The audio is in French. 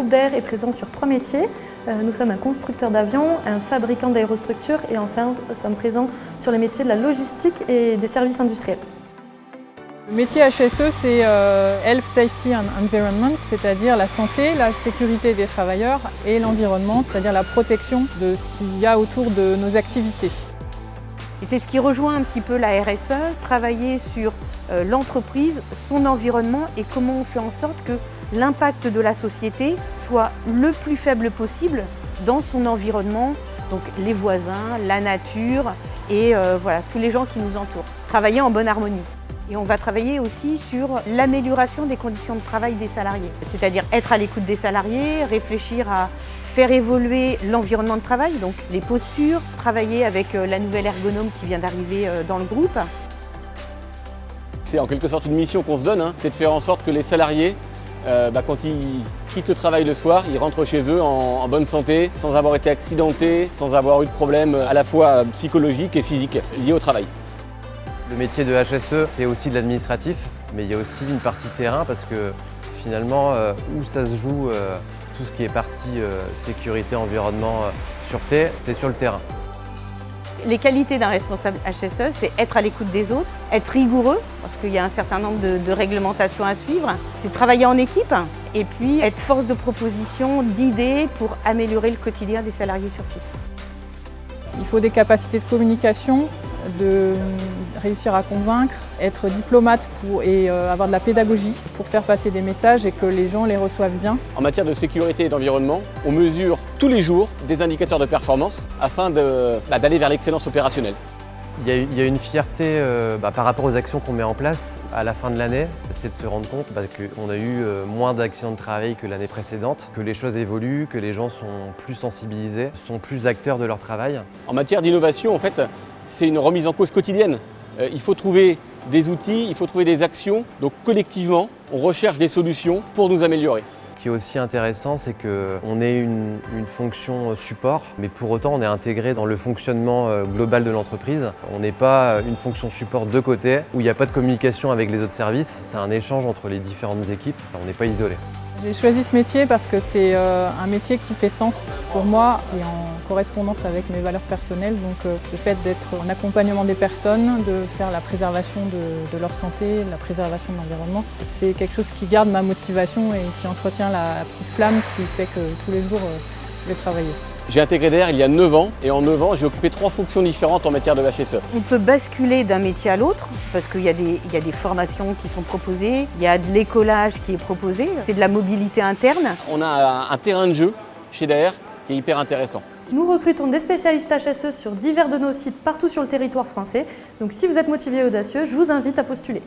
d'Air est présent sur 3 métiers. Nous sommes un constructeur d'avions, un fabricant d'aérostructures et enfin nous sommes présents sur les métiers de la logistique et des services industriels. Le métier HSE, c'est Health, Safety and Environment, c'est-à-dire la santé, la sécurité des travailleurs et l'environnement, c'est-à-dire la protection de ce qu'il y a autour de nos activités. Et c'est ce qui rejoint un petit peu la RSE, travailler sur l'entreprise, son environnement et comment on fait en sorte que l'impact de la société soit le plus faible possible dans son environnement, donc les voisins, la nature et voilà, tous les gens qui nous entourent. Travailler en bonne harmonie. Et on va travailler aussi sur l'amélioration des conditions de travail des salariés, c'est-à-dire être à l'écoute des salariés, réfléchir à faire évoluer l'environnement de travail, donc les postures, travailler avec la nouvelle ergonome qui vient d'arriver dans le groupe. C'est en quelque sorte une mission qu'on se donne, c'est de faire en sorte que les salariés, quand ils quittent le travail le soir, ils rentrent chez eux en bonne santé, sans avoir été accidentés, sans avoir eu de problèmes à la fois psychologiques et physiques liés au travail. Le métier de HSE, c'est aussi de l'administratif, mais il y a aussi une partie terrain parce que finalement, où ça se joue, tout ce qui est partie sécurité, environnement, sûreté, c'est sur le terrain. Les qualités d'un responsable HSE, c'est être à l'écoute des autres, être rigoureux, parce qu'il y a un certain nombre de réglementations à suivre, c'est travailler en équipe et puis être force de proposition, d'idées pour améliorer le quotidien des salariés sur site. Il faut des capacités de communication, de réussir à convaincre, être diplomate et avoir de la pédagogie pour faire passer des messages et que les gens les reçoivent bien. En matière de sécurité et d'environnement, on mesure tous les jours des indicateurs de performance afin d'aller vers l'excellence opérationnelle. Il y a une fierté par rapport aux actions qu'on met en place à la fin de l'année, c'est de se rendre compte qu'on a eu moins d'accidents de travail que l'année précédente, que les choses évoluent, que les gens sont plus sensibilisés, sont plus acteurs de leur travail. En matière d'innovation, en fait, c'est une remise en cause quotidienne. Il faut trouver des outils, il faut trouver des actions. Donc collectivement, on recherche des solutions pour nous améliorer. Ce qui est aussi intéressant, c'est qu'on ait une fonction support, mais pour autant on est intégré dans le fonctionnement global de l'entreprise. On n'est pas une fonction support de côté, où il n'y a pas de communication avec les autres services. C'est un échange entre les différentes équipes, on n'est pas isolé. J'ai choisi ce métier parce que c'est un métier qui fait sens pour moi et en correspondance avec mes valeurs personnelles. Donc le fait d'être en accompagnement des personnes, de faire la préservation de leur santé, la préservation de l'environnement, c'est quelque chose qui garde ma motivation et qui entretient la petite flamme qui fait que tous les jours je vais travailler. J'ai intégré DAIR il y a 9 ans et en 9 ans j'ai occupé 3 fonctions différentes en matière de HSE. On peut basculer d'un métier à l'autre parce qu'il y a des formations qui sont proposées, il y a de l'écolage qui est proposé, c'est de la mobilité interne. On a un terrain de jeu chez DAIR qui est hyper intéressant. Nous recrutons des spécialistes HSE sur divers de nos sites partout sur le territoire français. Donc si vous êtes motivé et audacieux, je vous invite à postuler.